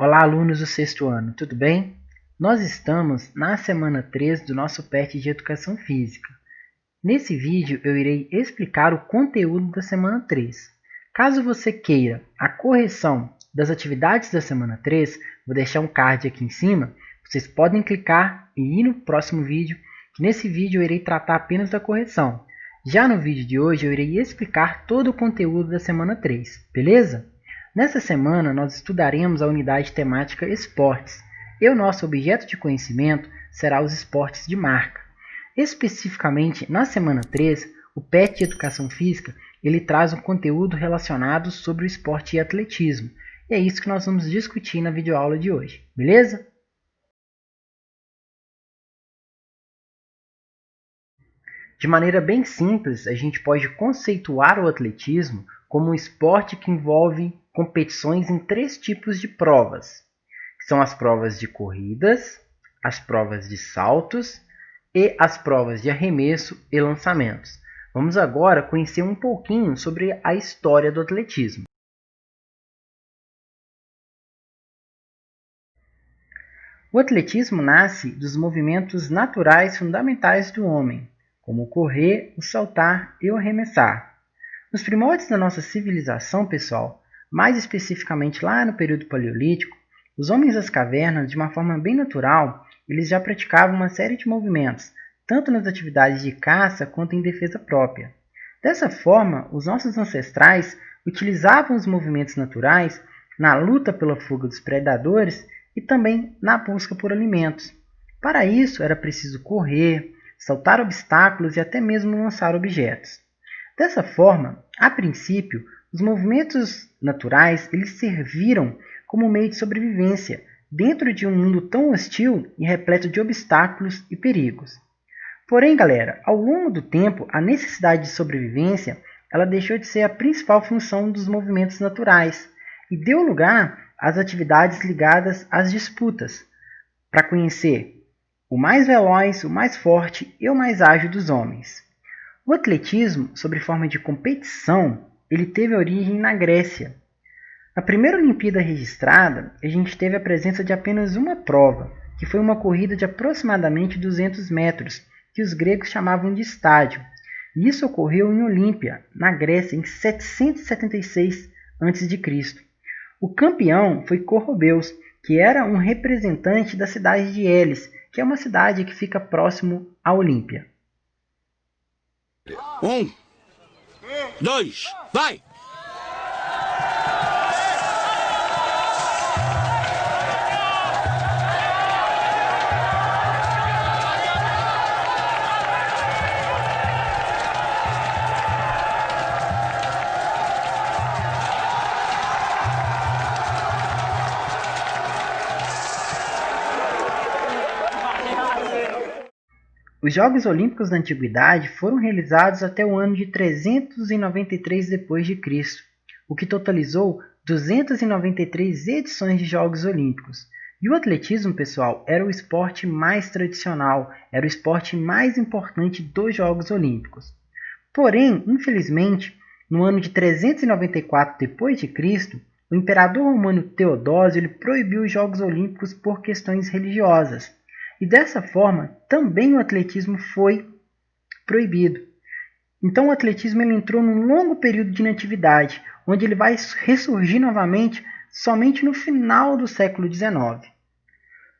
Olá, alunos do sexto ano, tudo bem? Nós estamos na semana 3 do nosso PET de Educação Física. Nesse vídeo eu irei explicar o conteúdo da semana 3. Caso você queira a correção das atividades da semana 3, vou deixar um card aqui em cima, vocês podem clicar e ir no próximo vídeo, que nesse vídeo eu irei tratar apenas da correção. Já no vídeo de hoje eu irei explicar todo o conteúdo da semana 3, beleza? Nessa semana, nós estudaremos a unidade temática Esportes, e o nosso objeto de conhecimento será os esportes de marca. Especificamente, na semana 3, o PET de Educação Física ele traz um conteúdo relacionado sobre o esporte e atletismo, e é isso que nós vamos discutir na videoaula de hoje, beleza? De maneira bem simples, a gente pode conceituar o atletismo como um esporte que envolve competições em 3 tipos de provas, que são as provas de corridas, as provas de saltos e as provas de arremesso e lançamentos. Vamos agora conhecer um pouquinho sobre a história do atletismo. O atletismo nasce dos movimentos naturais fundamentais do homem, como o correr, o saltar e o arremessar. Nos primórdios da nossa civilização, pessoal, mais especificamente lá no período paleolítico, os homens das cavernas, de uma forma bem natural, eles já praticavam uma série de movimentos, tanto nas atividades de caça quanto em defesa própria. Dessa forma, os nossos ancestrais utilizavam os movimentos naturais na luta pela fuga dos predadores e também na busca por alimentos. Para isso, era preciso correr, saltar obstáculos e até mesmo lançar objetos. Dessa forma, a princípio, os movimentos naturais eles serviram como meio de sobrevivência dentro de um mundo tão hostil e repleto de obstáculos e perigos. Porém, galera, ao longo do tempo, a necessidade de sobrevivência ela deixou de ser a principal função dos movimentos naturais e deu lugar às atividades ligadas às disputas, para conhecer o mais veloz, o mais forte e o mais ágil dos homens. O atletismo, sob forma de competição, ele teve origem na Grécia. Na primeira Olimpíada registrada, a gente teve a presença de apenas uma prova, que foi uma corrida de aproximadamente 200 metros, que os gregos chamavam de estádio. E isso ocorreu em Olímpia, na Grécia, em 776 a.C. O campeão foi Corrobeus, que era um representante da cidade de Elis, que é uma cidade que fica próximo a Olímpia. 1, 2, vai! Os Jogos Olímpicos da Antiguidade foram realizados até o ano de 393 d.C., o que totalizou 293 edições de Jogos Olímpicos. E o atletismo, pessoal, era o esporte mais tradicional, era o esporte mais importante dos Jogos Olímpicos. Porém, infelizmente, no ano de 394 d.C., o imperador romano Teodósio ele proibiu os Jogos Olímpicos por questões religiosas. E dessa forma, também o atletismo foi proibido. Então o atletismo ele entrou num longo período de inatividade, onde ele vai ressurgir novamente somente no final do século XIX.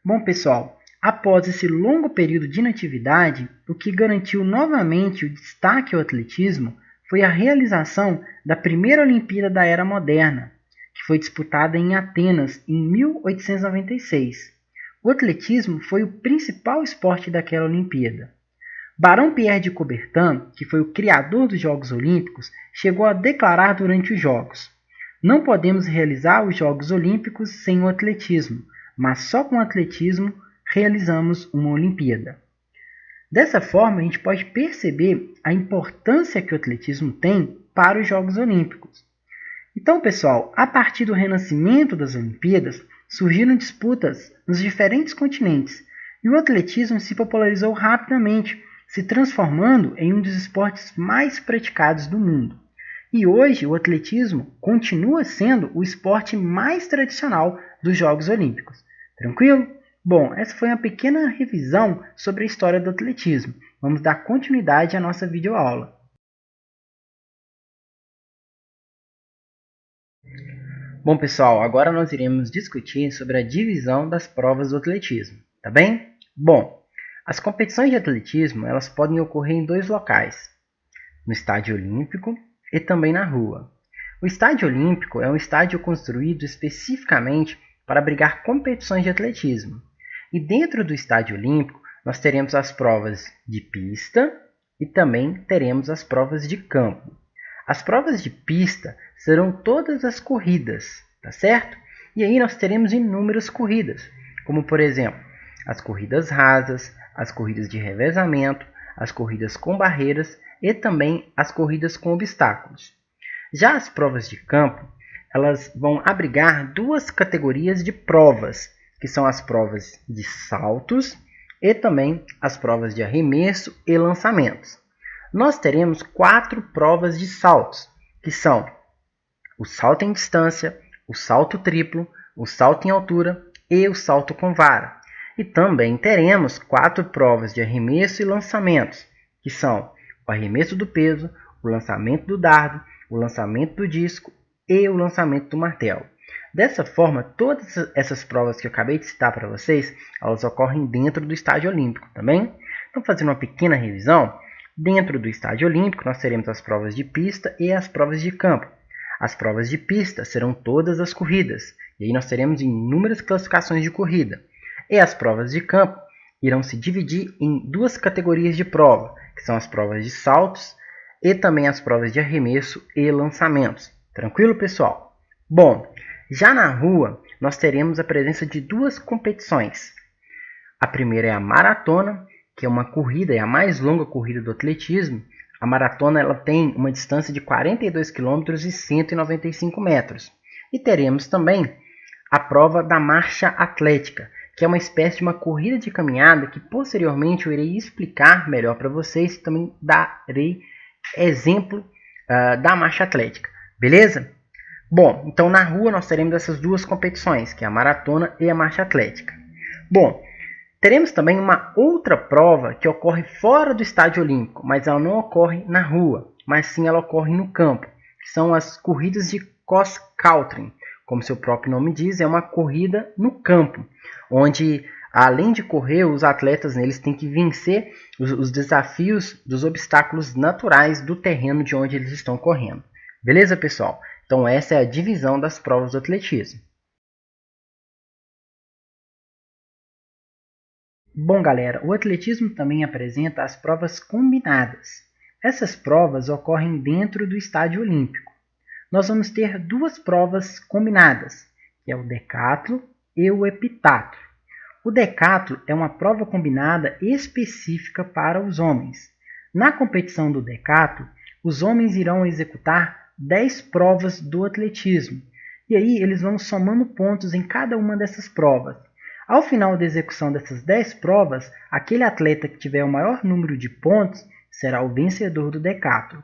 Bom, pessoal, após esse longo período de inatividade, o que garantiu novamente o destaque ao atletismo foi a realização da primeira Olimpíada da Era Moderna, que foi disputada em Atenas em 1896. O atletismo foi o principal esporte daquela Olimpíada. Barão Pierre de Coubertin, que foi o criador dos Jogos Olímpicos, chegou a declarar durante os Jogos: "Não podemos realizar os Jogos Olímpicos sem o atletismo, mas só com o atletismo realizamos uma Olimpíada." Dessa forma, a gente pode perceber a importância que o atletismo tem para os Jogos Olímpicos. Então, pessoal, a partir do renascimento das Olimpíadas, surgiram disputas nos diferentes continentes e o atletismo se popularizou rapidamente, se transformando em um dos esportes mais praticados do mundo. E hoje o atletismo continua sendo o esporte mais tradicional dos Jogos Olímpicos. Tranquilo? Bom, essa foi uma pequena revisão sobre a história do atletismo. Vamos dar continuidade à nossa videoaula. Bom, pessoal, agora nós iremos discutir sobre a divisão das provas do atletismo, tá bem? Bom, as competições de atletismo elas podem ocorrer em dois locais, no estádio olímpico e também na rua. O estádio olímpico é um estádio construído especificamente para abrigar competições de atletismo. E dentro do estádio olímpico, nós teremos as provas de pista e também teremos as provas de campo. As provas de pista serão todas as corridas, tá certo? E aí nós teremos inúmeras corridas, como por exemplo, as corridas rasas, as corridas de revezamento, as corridas com barreiras e também as corridas com obstáculos. Já as provas de campo, elas vão abrigar duas categorias de provas, que são as provas de saltos e também as provas de arremesso e lançamentos. Nós teremos 4 provas de saltos, que são o salto em distância, o salto triplo, o salto em altura e o salto com vara. E também teremos 4 provas de arremesso e lançamentos, que são o arremesso do peso, o lançamento do dardo, o lançamento do disco e o lançamento do martelo. Dessa forma, todas essas provas que eu acabei de citar para vocês, elas ocorrem dentro do estádio olímpico, tá bem? Então, fazendo uma pequena revisão, dentro do estádio olímpico nós teremos as provas de pista e as provas de campo. As provas de pista serão todas as corridas, e aí nós teremos inúmeras classificações de corrida. E as provas de campo irão se dividir em duas categorias de prova, que são as provas de saltos e também as provas de arremesso e lançamentos. Tranquilo, pessoal? Bom, já na rua, nós teremos a presença de duas competições. A primeira é a maratona, que é uma corrida, é a mais longa corrida do atletismo. A maratona ela tem uma distância de 42 km e 195 metros. E teremos também a prova da marcha atlética, que é uma espécie de uma corrida de caminhada que posteriormente eu irei explicar melhor para vocês e também darei exemplo da marcha atlética. Beleza? Bom, então na rua nós teremos essas duas competições, que é a maratona e a marcha atlética. Bom, teremos também uma outra prova que ocorre fora do estádio olímpico, mas ela não ocorre na rua, mas sim ela ocorre no campo, que são as corridas de cross country. Como seu próprio nome diz, é uma corrida no campo, onde além de correr, os atletas neles têm que vencer os desafios dos obstáculos naturais do terreno de onde eles estão correndo. Beleza, pessoal? Então essa é a divisão das provas do atletismo. Bom, galera, o atletismo também apresenta as provas combinadas. Essas provas ocorrem dentro do estádio olímpico. Nós vamos ter duas provas combinadas, que é o decatlo e o heptatlo. O decatlo é uma prova combinada específica para os homens. Na competição do decatlo, os homens irão executar 10 provas do atletismo. E aí eles vão somando pontos em cada uma dessas provas. Ao final da execução dessas 10 provas, aquele atleta que tiver o maior número de pontos será o vencedor do decatlo.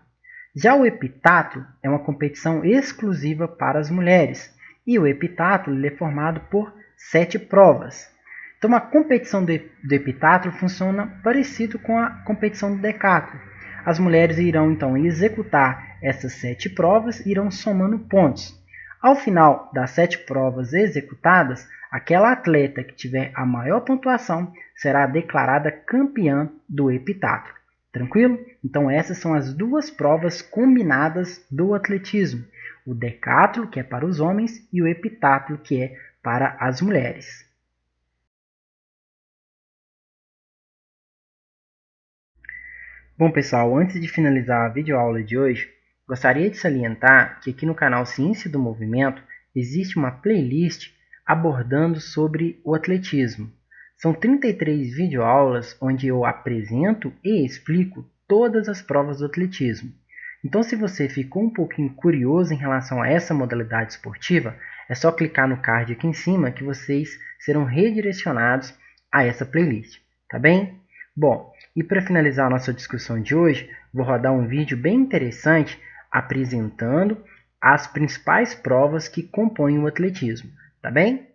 Já o heptatlo é uma competição exclusiva para as mulheres. E o heptatlo é formado por 7 provas. Então a competição do heptatlo funciona parecido com a competição do decatlo. As mulheres irão então executar essas 7 provas e irão somando pontos. Ao final das 7 provas executadas, aquela atleta que tiver a maior pontuação será declarada campeã do heptatlo. Tranquilo? Então essas são as duas provas combinadas do atletismo. O decatlo, que é para os homens, e o heptatlo, que é para as mulheres. Bom, pessoal, antes de finalizar a videoaula de hoje, gostaria de salientar que aqui no canal Ciência do Movimento existe uma playlist abordando sobre o atletismo. São 33 videoaulas onde eu apresento e explico todas as provas do atletismo. Então, se você ficou um pouquinho curioso em relação a essa modalidade esportiva, é só clicar no card aqui em cima que vocês serão redirecionados a essa playlist, tá bem? Bom, e para finalizar a nossa discussão de hoje, vou rodar um vídeo bem interessante apresentando as principais provas que compõem o atletismo, tá bem?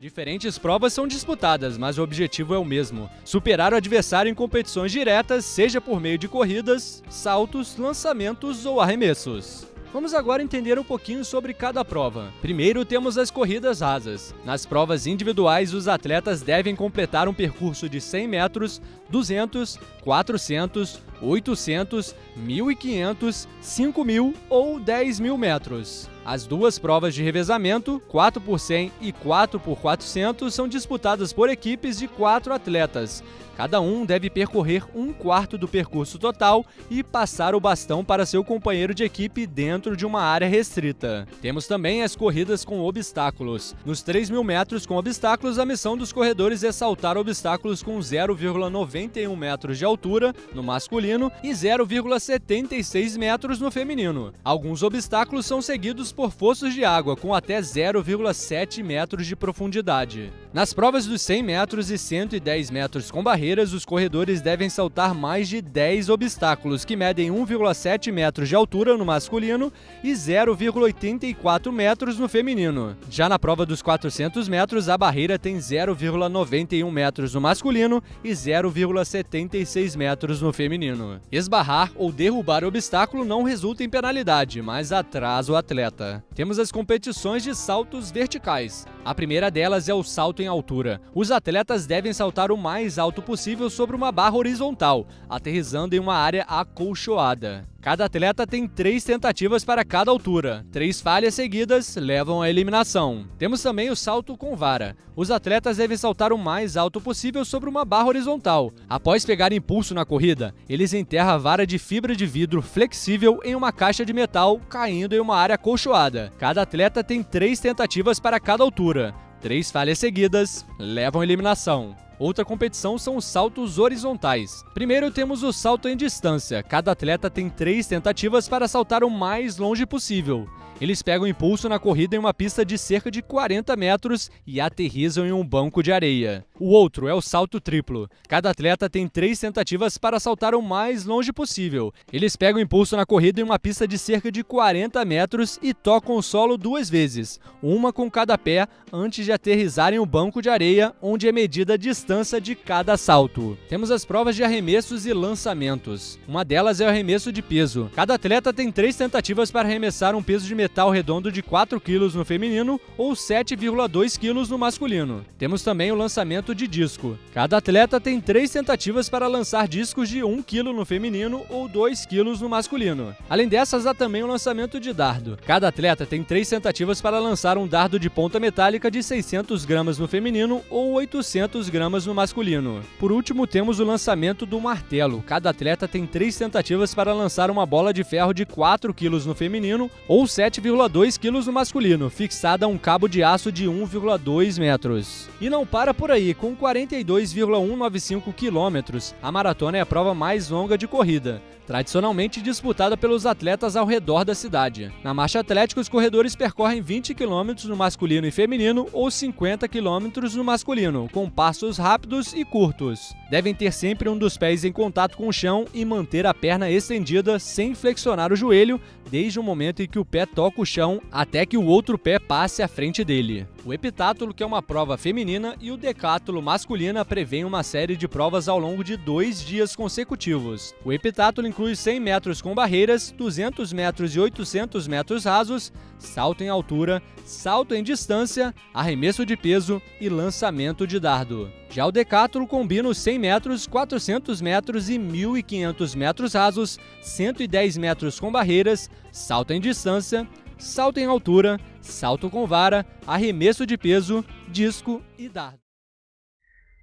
Diferentes provas são disputadas, mas o objetivo é o mesmo: superar o adversário em competições diretas, seja por meio de corridas, saltos, lançamentos ou arremessos. Vamos agora entender um pouquinho sobre cada prova. Primeiro temos as corridas rasas. Nas provas individuais, os atletas devem completar um percurso de 100 metros, 200, 400, 800, 1.500, 5.000 ou 10.000 metros. As duas provas de revezamento, 4 por 100 e 4 por 400, são disputadas por equipes de 4 atletas. Cada um deve percorrer 1/4 do percurso total e passar o bastão para seu companheiro de equipe dentro de uma área restrita. Temos também as corridas com obstáculos. Nos 3.000 metros com obstáculos, a missão dos corredores é saltar obstáculos com 0,91 metros de altura no masculino e 0,76 metros no feminino. Alguns obstáculos são seguidos por fossos de água com até 0,7 metros de profundidade. Nas provas dos 100 metros e 110 metros com barreiras, os corredores devem saltar mais de 10 obstáculos, que medem 1,7 metros de altura no masculino e 0,84 metros no feminino. Já na prova dos 400 metros, a barreira tem 0,91 metros no masculino e 0,76 metros no feminino. Esbarrar ou derrubar o obstáculo não resulta em penalidade, mas atrasa o atleta. Temos as competições de saltos verticais. A primeira delas é o salto em altura. Os atletas devem saltar o mais alto possível sobre uma barra horizontal, aterrissando em uma área acolchoada. Cada atleta tem 3 tentativas para cada altura. 3 falhas seguidas levam à eliminação. Temos também o salto com vara. Os atletas devem saltar o mais alto possível sobre uma barra horizontal. Após pegar impulso na corrida, eles enterram a vara de fibra de vidro flexível em uma caixa de metal, caindo em uma área acolchoada. Cada atleta tem 3 tentativas para cada altura. 3 falhas seguidas levam à eliminação. Outra competição são os saltos horizontais. Primeiro temos o salto em distância. Cada atleta tem 3 tentativas para saltar o mais longe possível. Eles pegam impulso na corrida em uma pista de cerca de 40 metros e aterrissam em um banco de areia. O outro é o salto triplo. Cada atleta tem 3 tentativas para saltar o mais longe possível. Eles pegam impulso na corrida em uma pista de cerca de 40 metros e tocam o solo 2 vezes, uma com cada pé, antes de aterrissarem o banco de areia, onde é medida a distância de cada salto. Temos as provas de arremessos e lançamentos. Uma delas é o arremesso de peso. Cada atleta tem 3 tentativas para arremessar um peso de metal redondo de 4 kg no feminino ou 7,2 kg no masculino. Temos também o lançamento de disco. Cada atleta tem 3 tentativas para lançar discos de 1 kg no feminino ou 2 kg no masculino. Além dessas, há também o lançamento de dardo. Cada atleta tem 3 tentativas para lançar um dardo de ponta metálica de 600 gramas no feminino ou 800 gramas no masculino. Por último, temos o lançamento do martelo. Cada atleta tem 3 tentativas para lançar uma bola de ferro de 4 kg no feminino ou 7,2 kg no masculino, fixada a um cabo de aço de 1,2 metros. E não para por aí, com 42,195 km, a maratona é a prova mais longa de corrida, tradicionalmente disputada pelos atletas ao redor da cidade. Na marcha atlética, os corredores percorrem 20 km no masculino e feminino ou 50 km no masculino, com passos rápidos e curtos. Devem ter sempre um dos pés em contato com o chão e manter a perna estendida sem flexionar o joelho, desde o momento em que o pé toca o chão até que o outro pé passe à frente dele. O heptátulo, que é uma prova feminina, e o decátulo masculina prevêem uma série de provas ao longo de 2 dias consecutivos. O heptátulo inclui 100 metros com barreiras, 200 metros e 800 metros rasos, salto em altura, salto em distância, arremesso de peso e lançamento de dardo. Já o decátulo combina os 100 metros, 400 metros e 1.500 metros rasos, 110 metros com barreiras, salto em distância, salto em altura, salto com vara, arremesso de peso, disco e dardo.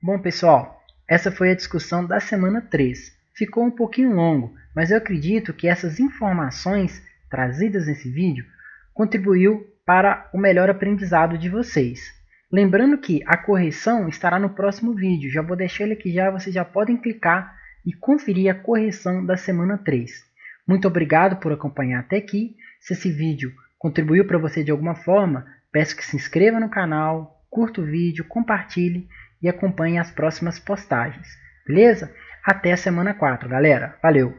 Bom, pessoal, essa foi a discussão da semana 3. Ficou um pouquinho longo, mas eu acredito que essas informações trazidas nesse vídeo contribuiu para o melhor aprendizado de vocês. Lembrando que a correção estará no próximo vídeo. Já vou deixar ele aqui já, vocês já podem clicar e conferir a correção da semana 3. Muito obrigado por acompanhar até aqui. Se esse vídeo contribuiu para você de alguma forma, peço que se inscreva no canal, curta o vídeo, compartilhe e acompanhe as próximas postagens. Beleza? Até a semana 4, galera. Valeu!